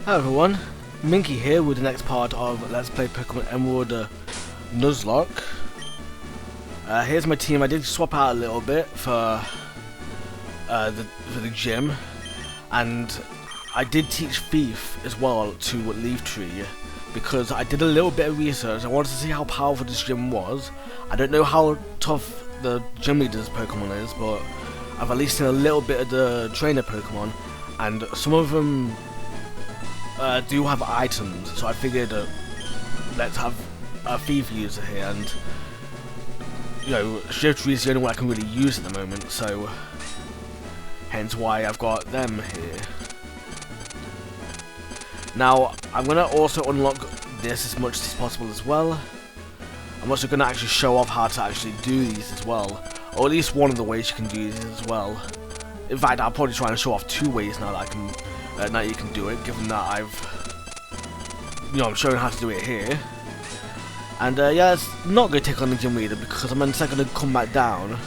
Hi everyone, Minky here with the next part of Let's Play Pokémon Emerald Nuzlocke. Here's my team. I did swap out a little bit for the gym, and I did teach Thief as well to Leaf Tree because I did a little bit of research. I wanted to see how powerful this gym was. I don't know how tough the gym leader's Pokemon is, but I've at least seen a little bit of the trainer Pokemon, and some of them do have items, so I figured let's have a Thief user here, and you know, Shift is the only one I can really use at the moment, so hence why I've got them here. Now, I'm going to also unlock this as much as possible as well. I'm also going to actually show off how to actually do these as well, or at least one of the ways you can do these as well. In fact, I'll probably try and show off two ways now that I can. Now you can do it, given that I'm showing how to do it here. And yeah, it's not going to take on the gym leader because I'm then going to come back down,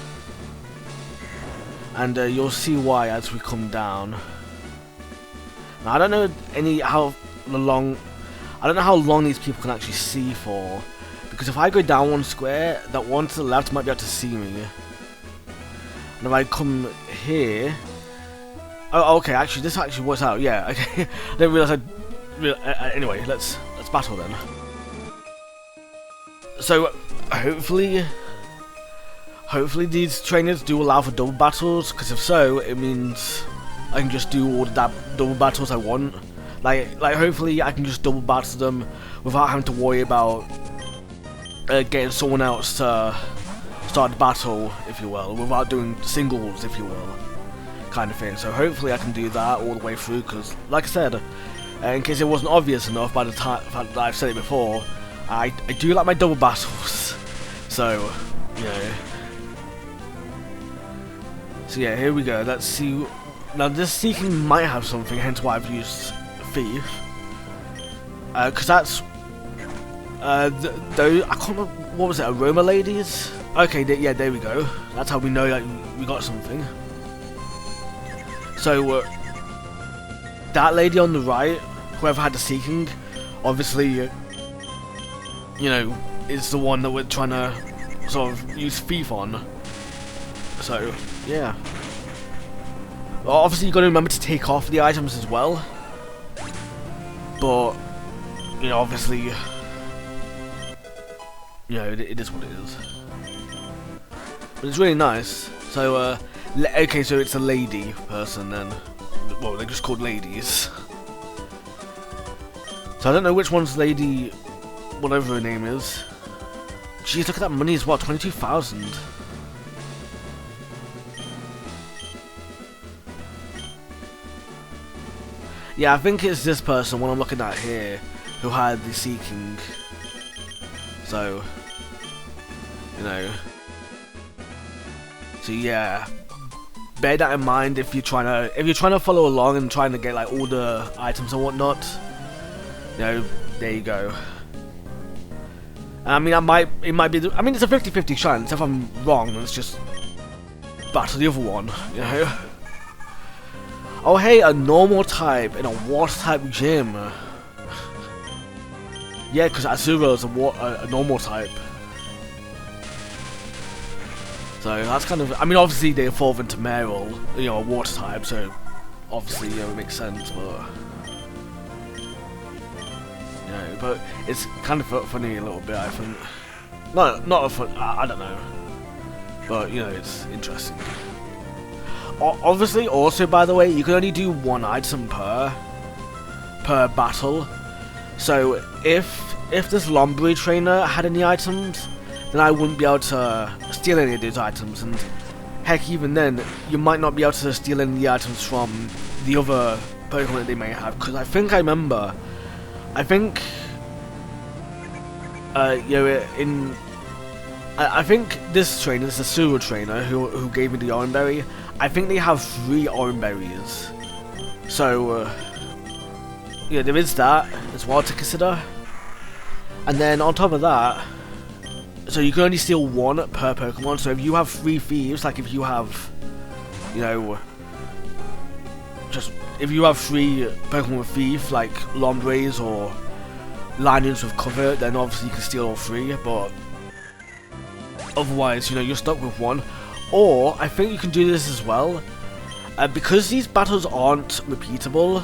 and you'll see why as we come down. Now, I don't know how long these people can actually see for, because if I go down one square, that one to the left might be able to see me. And if I come here. Oh, okay. Actually, this actually works out. Yeah. Okay. I didn't realize anyway, let's battle then. So, hopefully these trainers do allow for double battles. Because if so, it means I can just do all the double battles I want. Like hopefully I can just double battle them without having to worry about getting someone else to start the battle, if you will, without doing singles, if you will. Kind of thing. So hopefully I can do that all the way through, because like I said, in case it wasn't obvious enough by the time that I've said it before, I do like my double battles. So, you know. So yeah, here we go. Let's see. Now this Seeking might have something, hence why I've used Thief. Because that's those, I can't remember, what was it, Aroma Ladies? Okay, yeah, there we go. That's how we know that we got something. So, that lady on the right, whoever had the Seeking, obviously, you know, is the one that we're trying to sort of use Thief on. So, yeah. Well, obviously, you've got to remember to take off the items as well. But, you know, obviously, you know, it is what it is. But it's really nice. So, okay, so it's a lady person then. Well, they're just called ladies. So I don't know which one's lady, whatever her name is. Jeez, look at that money as well, 22,000. Yeah, I think it's this person, what I'm looking at here, who had the Seeking. So, you know. So yeah. Bear that in mind if you're trying to follow along and trying to get like all the items and whatnot. You know, there you go. I mean, it might be. I mean, it's a 50-50 chance. If I'm wrong, let's just battle the other one. You know. Oh hey, a normal type in a water type gym. Yeah, because Azura is a normal type. So that's kind of, I mean, obviously they evolve into Meryl, you know, a water type, so obviously, you know, it makes sense, but you know, but it's kind of funny a little bit, I think. Not a fun, I don't know, but you know, it's interesting. Obviously, also by the way, you can only do one item per battle. So if this Lombre trainer had any items, then I wouldn't be able to steal any of those items, and heck, even then, you might not be able to steal any of the items from the other Pokemon that they may have, because I think you know, I think this trainer, this Asura trainer, who gave me the Orange Berry, I think they have 3 Orange Berries, so, yeah, there is that as well to consider, and then on top of that, so you can only steal 1 per Pokemon, so if you have 3 Thieves, like if you have, you know, just if you have 3 Pokemon with Thief, like Lombres or Lanians with Cover, then obviously you can steal all 3, but otherwise, you know, you're stuck with 1. Or, I think you can do this as well, because these battles aren't repeatable,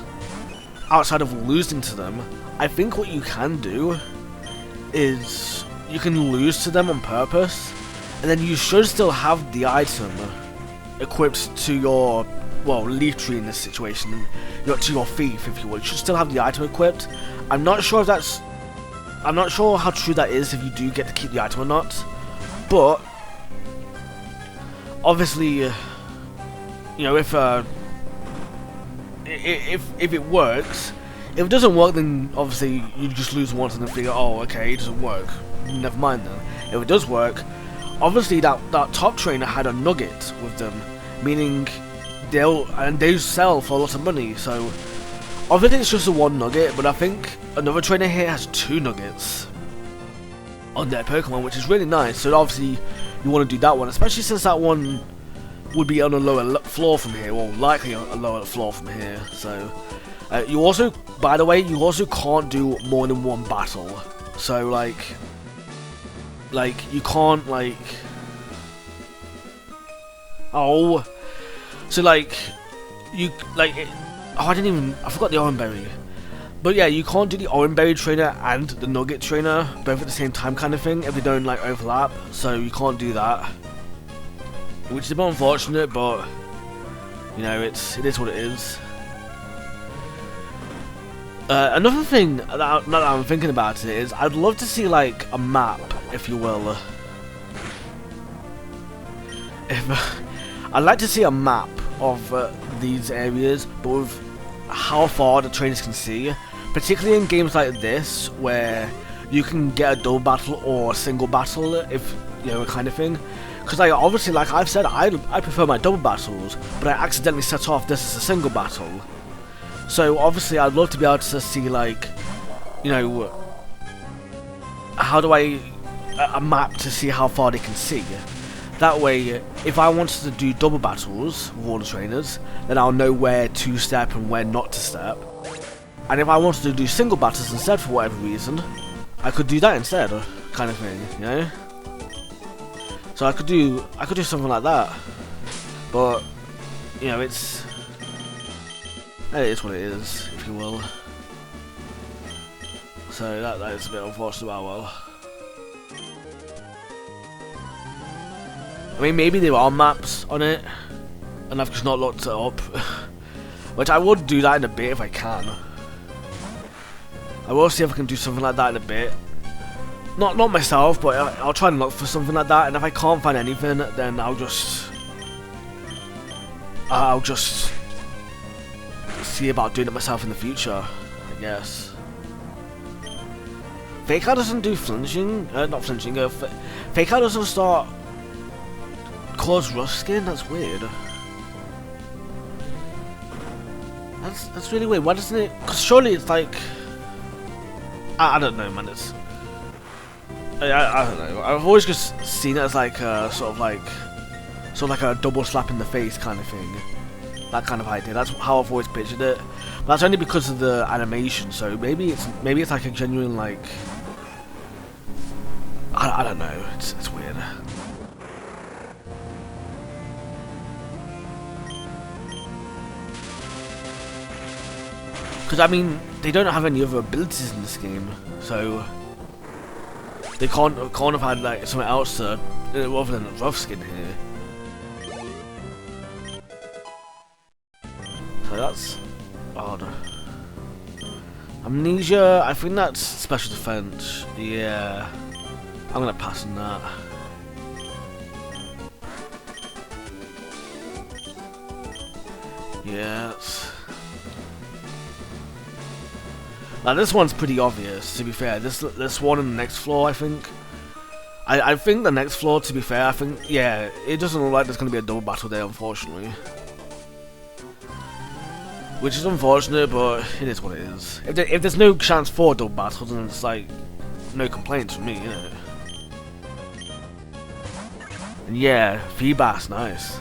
outside of losing to them, I think what you can do is you can lose to them on purpose, and then you should still have the item equipped to your, well, Leaf Tree in this situation, to your Thief, if you will. You should still have the item equipped. I'm not sure how true that is, if you do get to keep the item or not, but obviously, you know, if it works. If it doesn't work, then obviously you just lose once and then figure, oh, okay, it doesn't work. Never mind then. If it does work, obviously that top trainer had a nugget with them, meaning they sell for a lot of money. So obviously it's just a 1 nugget, but I think another trainer here has 2 nuggets on their Pokemon, which is really nice. So obviously you want to do that one, especially since that one would be on a lower floor from here, or likely a lower floor from here. So you also, by the way, you also can't do more than 1 battle. So like you can't so I forgot the Orange Berry. But yeah, you can't do the Orange Berry trainer and the Nugget trainer both at the same time, kind of thing, if they don't like overlap. So you can't do that, which is a bit unfortunate, but you know, it is what it is. Another thing now that I'm thinking about it is, I'd love to see like a map, if you will. I'd like to see a map of these areas, but with how far the trainers can see, particularly in games like this, where you can get a double battle or a single battle, if you know, kind of thing. Because like, obviously, like I've said, I prefer my double battles, but I accidentally set off this as a single battle. So obviously I'd love to be able to see, like, you know, how do a map to see how far they can see. That way, if I wanted to do double battles with all the trainers, then I'll know where to step and where not to step. And if I wanted to do single battles instead for whatever reason, I could do that instead, kind of thing, you know? So I could do something like that. But, you know, it is what it is, if you will. So that is a bit unfortunate, well. I mean, maybe there are maps on it, and I've just not looked it up. Which I would do that in a bit if I can. I will see if I can do something like that in a bit. Not myself, but I'll try and look for something like that, and if I can't find anything, then I'll just see about doing it myself in the future, I guess. Fake out doesn't do flinching, not flinching, Fake out doesn't start cause rust skin, that's weird. That's really weird, why doesn't it, because surely it's like, I don't know, man, it's, I don't know, I've always just seen it as like sort of like a double slap in the face kind of thing. That kind of idea. That's how I've always pictured it. But that's only because of the animation. So maybe it's like a genuine, like, I don't know. It's weird. Because I mean, they don't have any other abilities in this game, so they can't have had like something else to, other than a rough skin here. So that's odd. Amnesia, I think that's special defense. Yeah, I'm gonna pass on that. Yeah, now this one's pretty obvious, to be fair. This one and the next floor, I think. I think the next floor, to be fair, I think, yeah, it doesn't look like there's gonna be a double battle there, unfortunately. Which is unfortunate, but it is what it is. If there's no chance for double battles, then it's like no complaints from me, you know. And yeah, Feebas, nice.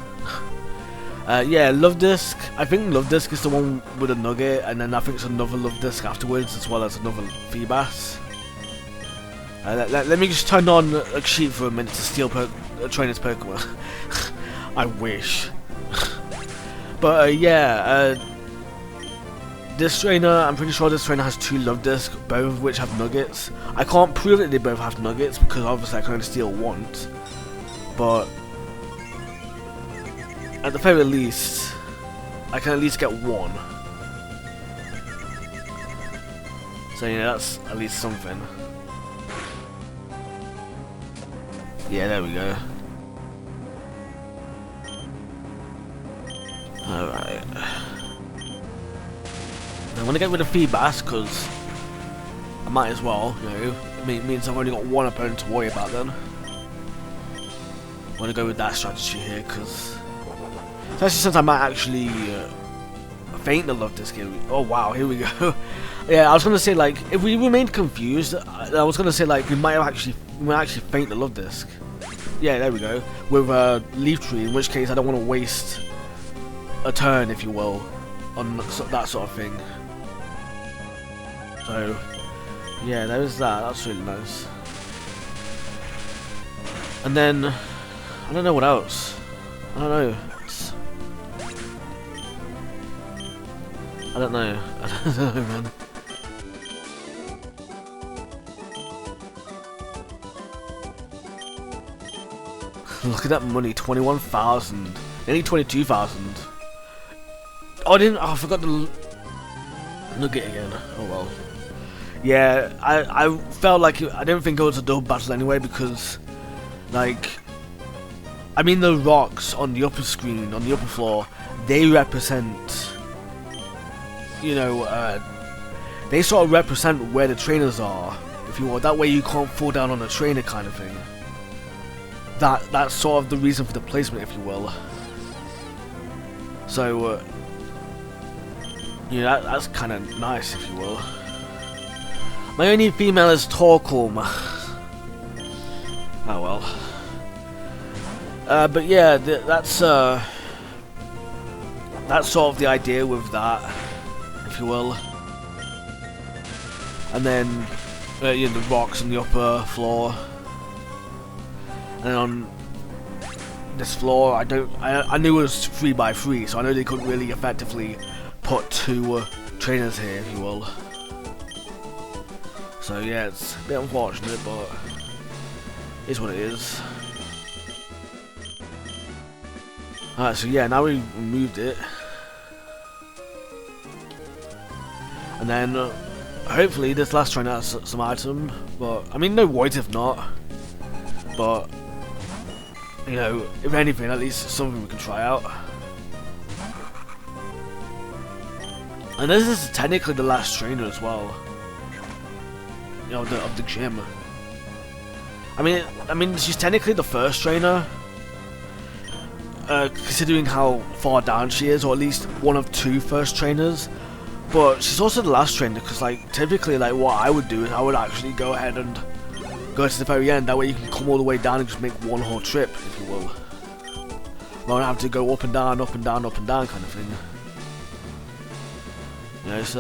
Yeah, Love Disc. I think Love Disc is the one with a nugget, and then I think it's another Love Disc afterwards, as well as another Feebas. Let me just turn on a sheet for a minute to steal trainer's Pokemon. I wish. But yeah, this trainer, I'm pretty sure this trainer has 2 Love Discs, both of which have nuggets. I can't prove that they both have nuggets because obviously I can only steal once. But at the very least, I can at least get 1. So yeah, that's at least something. Yeah, there we go. Alright. I'm gonna get rid of Feebas because I might as well, you know. It means I've only got 1 opponent to worry about then. I'm gonna go with that strategy here because, especially since I might actually faint the Love Disc here. Oh wow, here we go. Yeah, I was gonna say, like, if we remained confused, I was gonna say, like, we might actually faint the Love Disc. Yeah, there we go. With Leaf Tree, in which case I don't want to waste a turn, if you will, on that sort of thing. So, yeah, there's that. That's really nice. And then, I don't know what else. I don't know. I don't know. I don't know, man. Look at that money, 21,000. Nearly 22,000. Oh, I forgot the nugget again. Oh well. Yeah, I felt like I didn't think it was a double battle anyway because, like, I mean the rocks on the upper screen, on the upper floor, they represent, you know, they sort of represent where the trainers are, if you will. That way you can't fall down on a trainer kind of thing. That's sort of the reason for the placement, if you will. So, yeah, that's kind of nice, if you will. My only female is Torkoal. Oh well. But yeah, that's sort of the idea with that, if you will. And then, you know, the rocks on the upper floor. And on this floor, I knew it was 3x3, so I know they couldn't really effectively put 2 trainers here, if you will. So yeah, it's a bit unfortunate, but it's what it is. Alright, so yeah, now we removed it. And then, hopefully this last trainer has some item, but, I mean, no worries if not. But, you know, if anything, at least something we can try out. And this is technically the last trainer as well. You know, of the gym. I mean, she's technically the first trainer, considering how far down she is, or at least one of 2 first trainers. But she's also the last trainer, because, like, typically, like, what I would do is I would actually go ahead and go to the very end. That way you can come all the way down and just make one whole trip, if you will. Rather than have to go up and down, up and down, up and down kind of thing. You know, so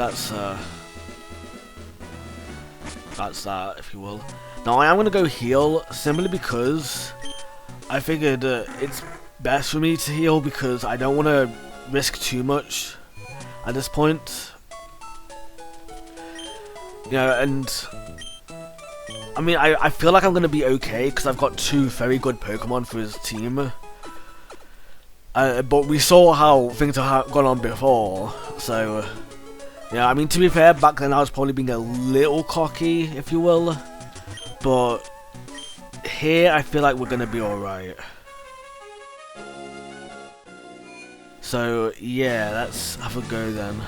that's that, if you will. Now I am going to go heal, simply because I figured it's best for me to heal, because I don't want to risk too much at this point. You know, and I mean, I feel like I'm going to be okay, because I've got 2 very good Pokemon for his team. But we saw how things have gone on before, so yeah, I mean, to be fair, back then I was probably being a little cocky, if you will. But here, I feel like we're going to be alright. So, yeah, let's have a go then.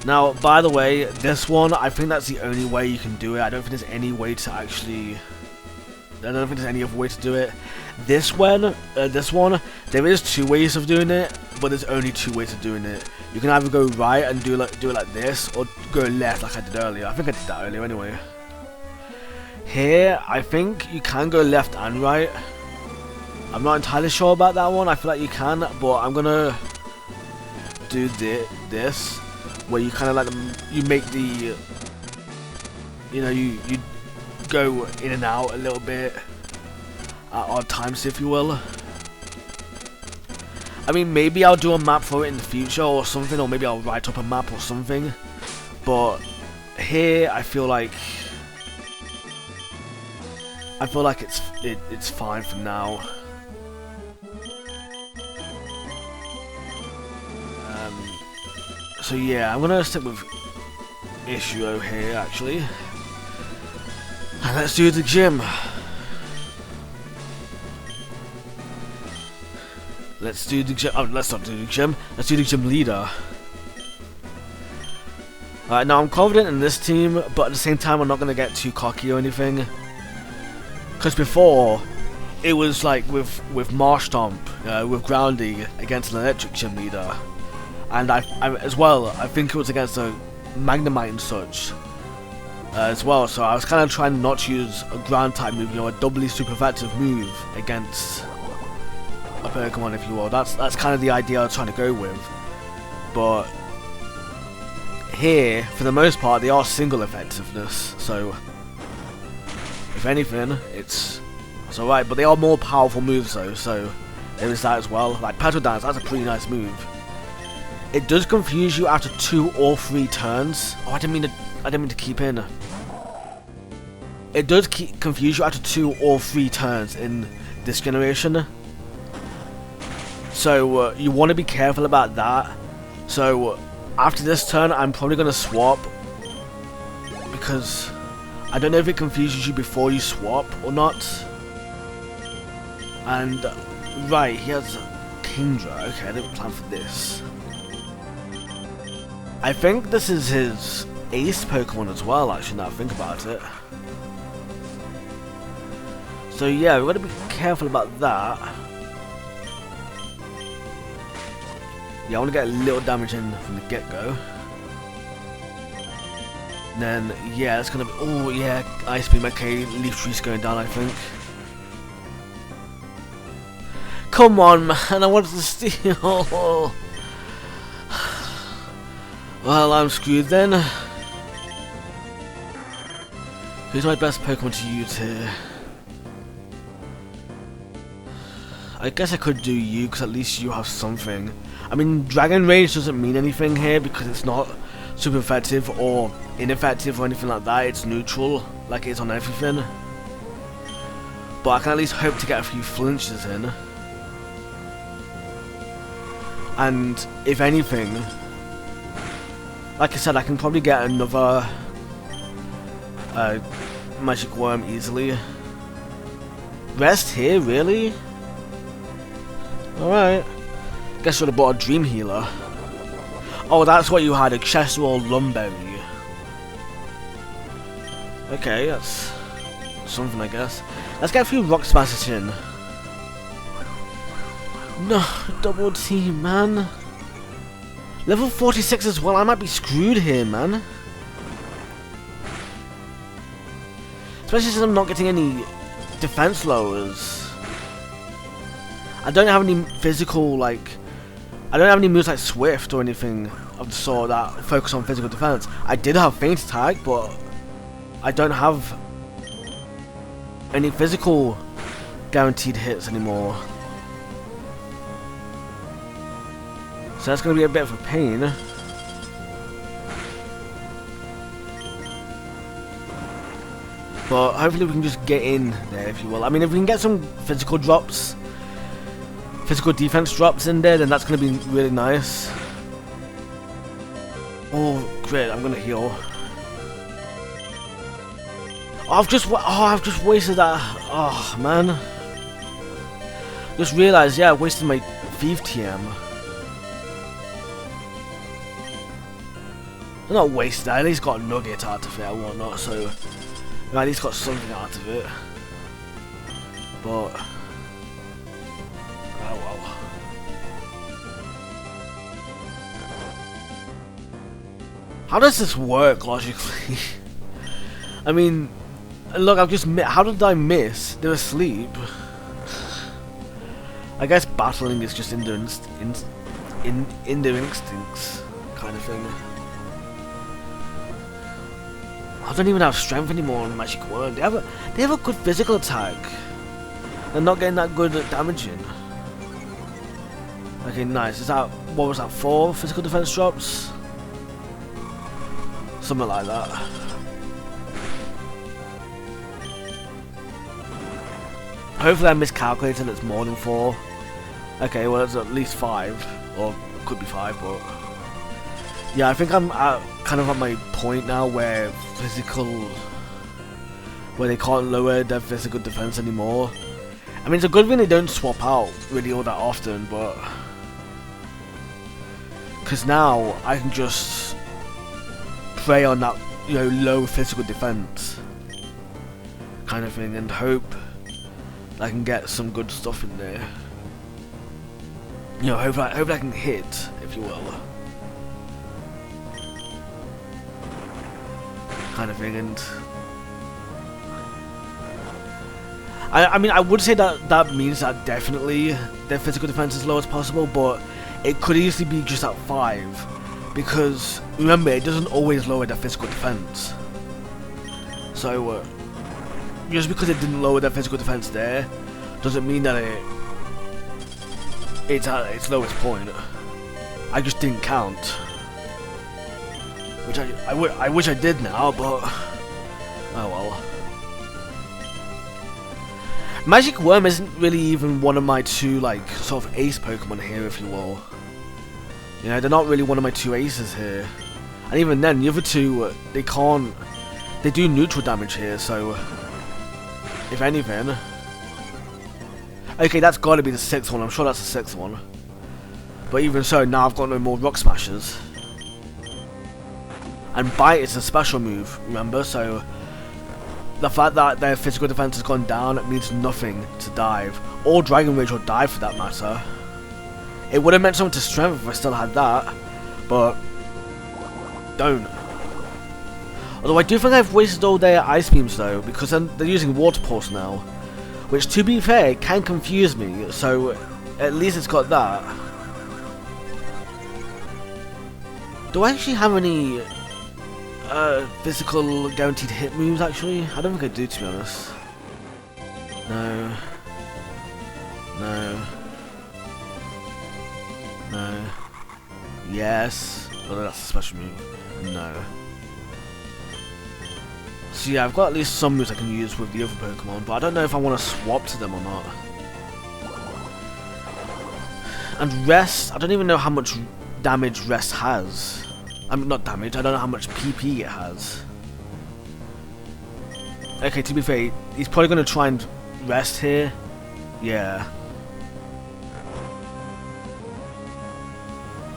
Now, by the way, this one, I think that's the only way you can do it. I don't think there's any way to actually... I don't think there's any other way to do it. This one, there is 2 ways of doing it, but there's only 2 ways of doing it. You can either go right and do it like this, or go left like I did earlier. I think I did that earlier anyway. Here, I think you can go left and right. I'm not entirely sure about that one. I feel like you can, but I'm gonna do this, where you kind of like you make the, you know, you go in and out a little bit at odd times, if you will. I mean, maybe I'll do a map for it in the future or something, or maybe I'll write up a map or something. But here, I feel like it's fine for now. So yeah, I'm gonna stick with Ishio here actually, and let's do the gym. Let's do the gym. Oh, let's not do the gym. Let's do the gym leader. Alright, now I'm confident in this team, but at the same time I'm not gonna get too cocky or anything. Because before, it was like with Marshtomp, with Groundy against an electric gym leader. And I as well, I think it was against a Magnemite and such as well. So I was kind of trying not to use a ground type move, you know, a doubly super effective move against a Pokemon, if you will. That's kind of the idea I was trying to go with. But here, for the most part, they are single effectiveness. So if anything, it's alright. But they are more powerful moves though. So there is that as well. Like Petal Dance, that's a pretty nice move. It does confuse you after 2 or 3 turns. Oh, I didn't mean to keep in. It does confuse you after 2 or 3 turns in this generation. So you want to be careful about that. So after this turn, I'm probably going to swap, because I don't know if it confuses you before you swap or not. And right, he has Kingdra. Okay, I didn't plan for this. I think this is his ace Pokemon as well, actually, now I think about it. So yeah, we're going to be careful about that. Yeah, I want to get a little damage in from the get-go. Then, yeah, it's going to be... Oh, yeah, Ice Beam, okay, Leaf Tree's going down, I think. Come on, man, I wanted to steal. Well, I'm screwed then. Who's my best Pokemon to use here? I guess I could do you, because at least you have something. I mean, Dragon Rage doesn't mean anything here, because it's not super effective or ineffective or anything like that. It's neutral, like it is on everything. But I can at least hope to get a few flinches in. And, if anything, like I said, I can probably get another Magic Worm easily. Rest here, really? Alright. Guess I should have bought a Dream Healer. Oh, that's what you had, a Chesserol Lumberry. Okay, that's something, I guess. Let's get a few Rock Smashes in. No, double team, man. Level 46 as well, I might be screwed here, man. Especially since I'm not getting any defense lowers. I don't have any physical, like... I don't have any moves like Swift or anything of the sort that focus on physical defense. I did have Feint Attack, but I don't have any physical guaranteed hits anymore. So that's going to be a bit of a pain. But hopefully we can just get in there, if you will. I mean, if we can get some physical drops, physical defense drops in there, then that's going to be really nice. Oh, great, I'm going to heal. Oh, I've just wasted that. Oh, man. Just realised, yeah, I wasted my Thief TM. I'm not wasted, I at least got a nugget out of it and whatnot, so I at least got something out of it. But oh well. How does this work logically? I mean, look, I've just how did I miss? They're asleep. I guess battling is just in their instincts kind of thing. I don't even have strength anymore on Magic Word. They have a good physical attack. They're not getting that good at damaging. Okay, nice. Is that, what was that, 4 physical defense drops? Something like that. Hopefully I miscalculated and it's more than 4. Okay, well it's at least 5. Or it could be 5, but... yeah, I think I'm kind of at my point now where they can't lower their physical defense anymore. I mean, it's a good thing they don't swap out really all that often, but... because now I can just prey on that, you know, low physical defense kind of thing and hope I can get some good stuff in there. You know, hope I can hit, if you will. Kind of thing, and I mean, I would say that means that definitely their physical defense is low as possible, but it could easily be just at 5, because remember, it doesn't always lower their physical defense. So just because it didn't lower their physical defense there, doesn't mean that it's at its lowest point. I just didn't count, which I wish I did now, but oh well. Magic Worm isn't really even one of my 2, like, sort of ace Pokemon here, if you will. You know, they're not really one of my 2 aces here. And even then, the other 2, they do neutral damage here, so... if anything... okay, that's gotta be the 6th one, I'm sure that's the 6th one. But even so, now I've got no more Rock Smashers. And Bite is a special move, remember, so... the fact that their physical defense has gone down, it means nothing to Dive. Or Dragon Rage or Dive for that matter. It would have meant something to Strength if I still had that, but don't. Although I do think I've wasted all their Ice Beams though, because they're using Water Pulse now. Which, to be fair, can confuse me, so at least it's got that. Do I actually have any physical guaranteed hit moves actually? I don't think I do, to be honest. No. No. No. Yes. Oh, that's a special move. No. So yeah, I've got at least some moves I can use with the other Pokemon, but I don't know if I want to swap to them or not. And Rest, I don't even know how much damage Rest has. I mean, not damage, I don't know how much PP it has. Okay, to be fair, he's probably going to try and Rest here. Yeah.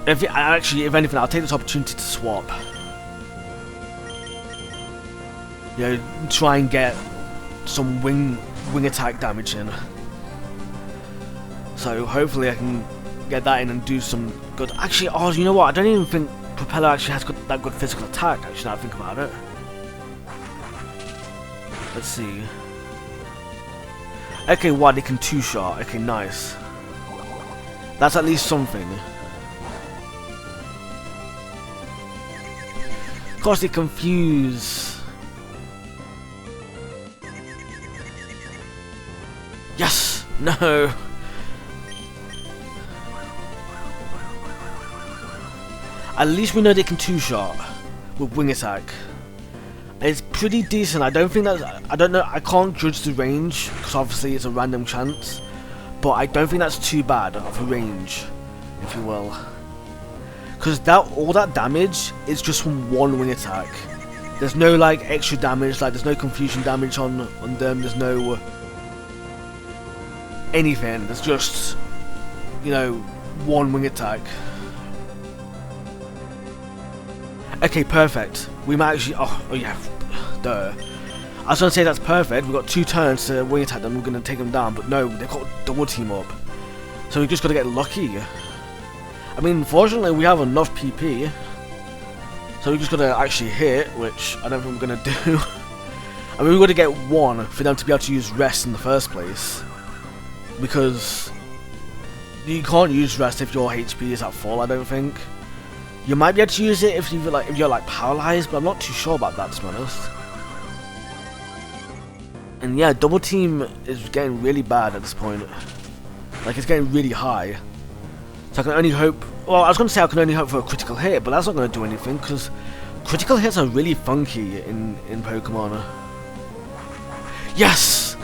If anything, I'll take this opportunity to swap. You know, try and get some wing attack damage in. So hopefully I can get that in and do some good. Actually, oh, you know what? I don't even think Propeller actually has got that good physical attack. Actually, now I think about it. Let's see. Okay, what? They can 2-shot. Okay, nice. That's at least something. Of course, they confuse. Yes! No! At least we know they can 2-shot with Wing Attack. It's pretty decent. I don't think that's... I don't know. I can't judge the range because obviously it's a random chance. But I don't think that's too bad of a range, if you will. Because all that damage is just from one Wing Attack. There's no like extra damage. Like there's no confusion damage on them. There's no anything. There's just, you know, one Wing Attack. Okay, perfect. We might actually... Oh yeah, duh. I was going to say that's perfect. We've got 2 turns to Wing Attack them. We're going to take them down. But no, they've got double team up. So we just got to get lucky. I mean, fortunately, we have enough PP. So we just got to actually hit, which I don't think we're going to do. I mean, we've got to get 1 for them to be able to use Rest in the first place. Because you can't use rest if your HP is at full, I don't think. You might be able to use it if you're like paralyzed, but I'm not too sure about that, to be honest. And yeah, double team is getting really bad at this point. Like, it's getting really high. So I can only hope... Well, I was going to say I can only hope for a critical hit, but that's not going to do anything, because critical hits are really funky in Pokemon. Yes!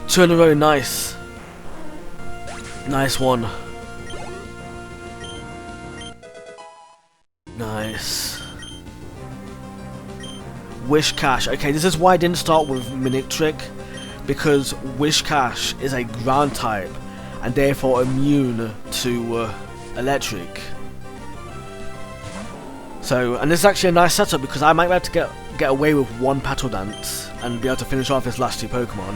2 in a row, nice. Nice one. Nice. Wish Cash. Okay, this is why I didn't start with Mimic Trick, because Wish Cash is a ground type and therefore immune to electric. So, and this is actually a nice setup because I might be able to get away with one Petal Dance and be able to finish off his last 2 Pokemon.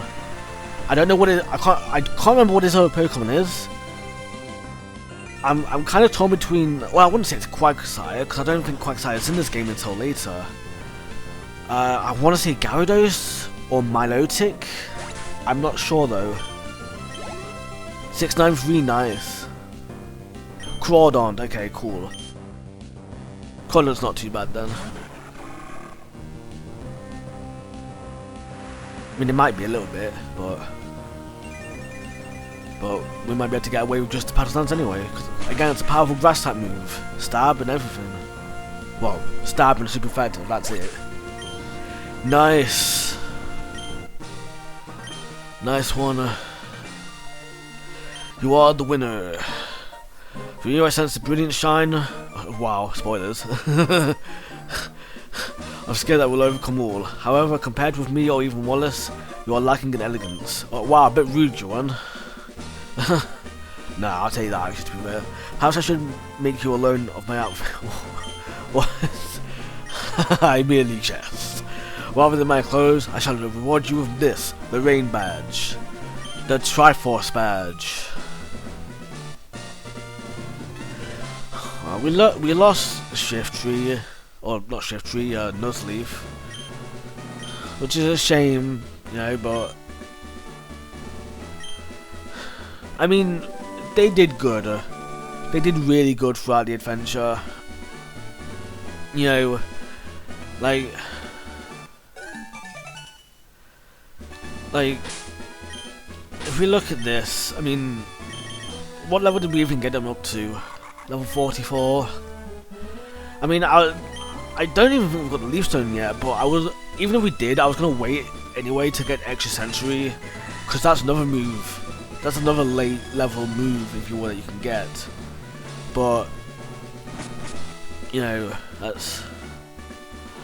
I don't know what it. I can't remember what his other Pokemon is. I'm kind of torn between. Well, I wouldn't say it's Quagsire because I don't think Quagsire is in this game until later. I want to say Gyarados or Milotic. I'm not sure though. 693, nice. Crawdon, okay, cool. Crawdon's not too bad then. I mean, it might be a little bit, but we might be able to get away with just the Petal Dance anyway. Because again, it's a powerful grass type move, stab and everything. Well, stab and super effective. That's it. Nice, nice one. You are the winner. For you, I sense the brilliant shine. Wow, spoilers. I'm scared that we'll overcome all. However, compared with me or even Wallace, you are lacking in elegance. Oh, wow, a bit rude, Juan. Nah, I'll tell you that actually, to be fair. Perhaps I should make you alone of my outfit. What? I merely jest. Rather than my clothes, I shall reward you with this, the Rain Badge. The Triforce Badge. We lost Shiftry. Or not Shiftry, Nuzleaf. Which is a shame, you know, but... I mean, they did good. They did really good throughout the adventure. You know, like... if we look at this, I mean... What level did we even get them up to? Level 44? I mean, I don't even think we've got the Leaf Stone yet, but even if we did, I was going to wait anyway to get Extra Sensory, because that's another move. That's another late level move, if you will, that you can get. But, you know, that's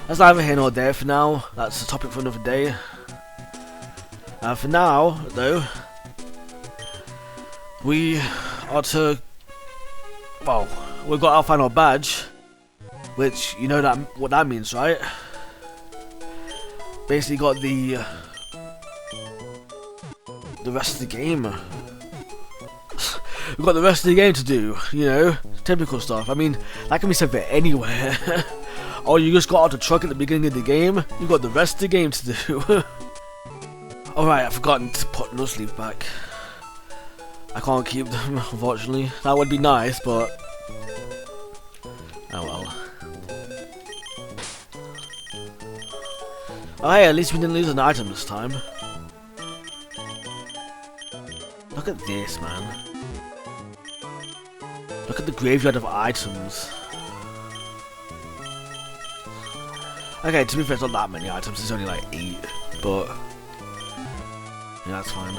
neither here nor there for now. That's a topic for another day. For now, though, we are to, well, we've got our final badge. Which, you know what that means, right? Basically got the rest of the game. We've got the rest of the game to do, you know? Typical stuff. I mean, that can be said for anywhere. Oh, you just got out the truck at the beginning of the game? You've got the rest of the game to do. Alright, I've forgotten to put Nuzleaf back. I can't keep them, unfortunately. That would be nice, but... oh well. Oh hey, at least we didn't lose an item this time. Look at this, man. Look at the graveyard of items. Okay, to be fair, it's not that many items, it's only like 8, but... yeah, that's fine.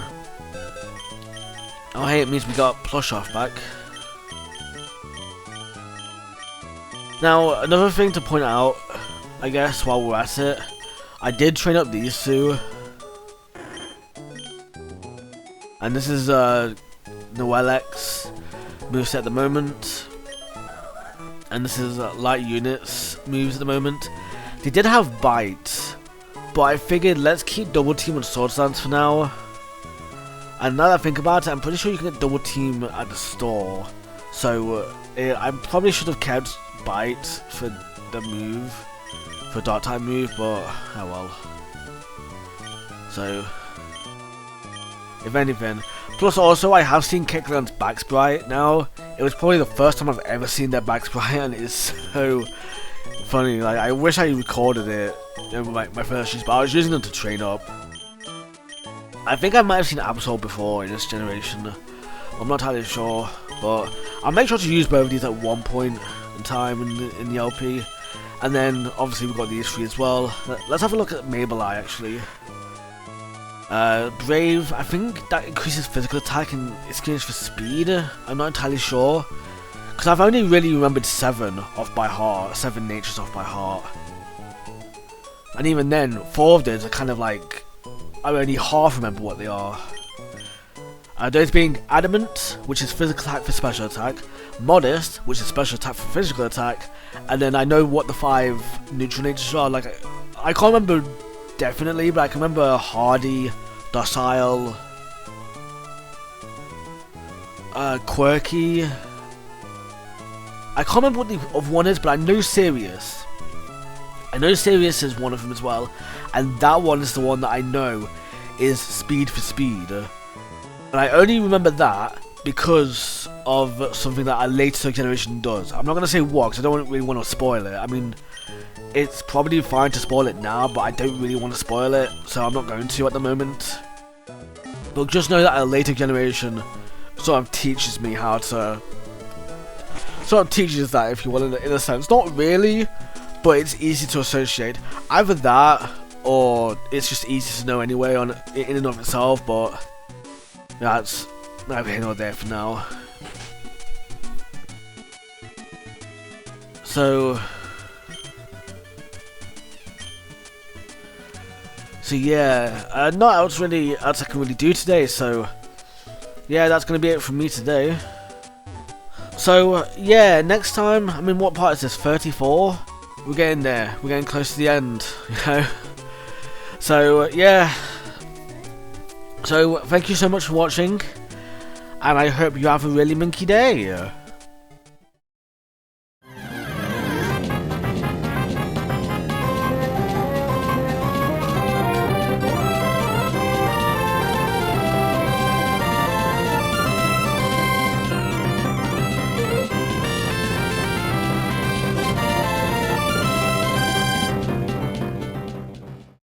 Oh hey, it means we got Plush off back. Now, another thing to point out, I guess, while we're at it, I did train up these 2. And this is Noellex moveset at the moment. And this is Light Unit's moves at the moment. They did have Bite, but I figured let's keep Double Team and Sword Stance for now. And now that I think about it, I'm pretty sure you can get Double Team at the store. So I probably should have kept Bite for the move. For a Dark type move, but oh well. So if anything. Plus also, I have seen Kickland's back sprite now. It was probably the first time I've ever seen their back sprite, and it's so funny. Like, I wish I recorded it in my first use, but I was using them to train up. I think I might have seen Absol before in this generation. I'm not entirely sure, but I'll make sure to use both of these at one point in time in the LP. And then, obviously, we've got these three as well. Let's have a look at Maybelline, actually. Brave, I think that increases physical attack and experience for speed. I'm not entirely sure. Because I've only really remembered 7 off by heart. 7 natures off by heart. And even then, 4 of those are kind of like... I only half remember what they are. Those being Adamant, which is physical attack for special attack. Modest, which is special attack for physical attack. And then I know what the 5 neutral natures are. Like, I can't remember definitely, but I can remember Hardy, Docile, Quirky. I can't remember what the other one is, but I know Serious. I know Serious is one of them as well. And that one is the one that I know is speed for speed. And I only remember that because of something that a later generation does. I'm not going to say what, because I don't really want to spoil it. I mean, it's probably fine to spoil it now, but I don't really want to spoil it, so I'm not going to at the moment. But just know that a later generation sort of teaches me how to... Sort of teaches that, if you will, in a sense. Not really, but it's easy to associate. Either that, or it's just easy to know anyway in and of itself, but that's neither here nor there for now. So yeah, not else really else I can really do today, so yeah, that's going to be it from me today. So yeah, next time, I mean, what part is this, 34? We're getting there, we're getting close to the end, you know. So yeah, so thank you so much for watching, and I hope you have a really minky day.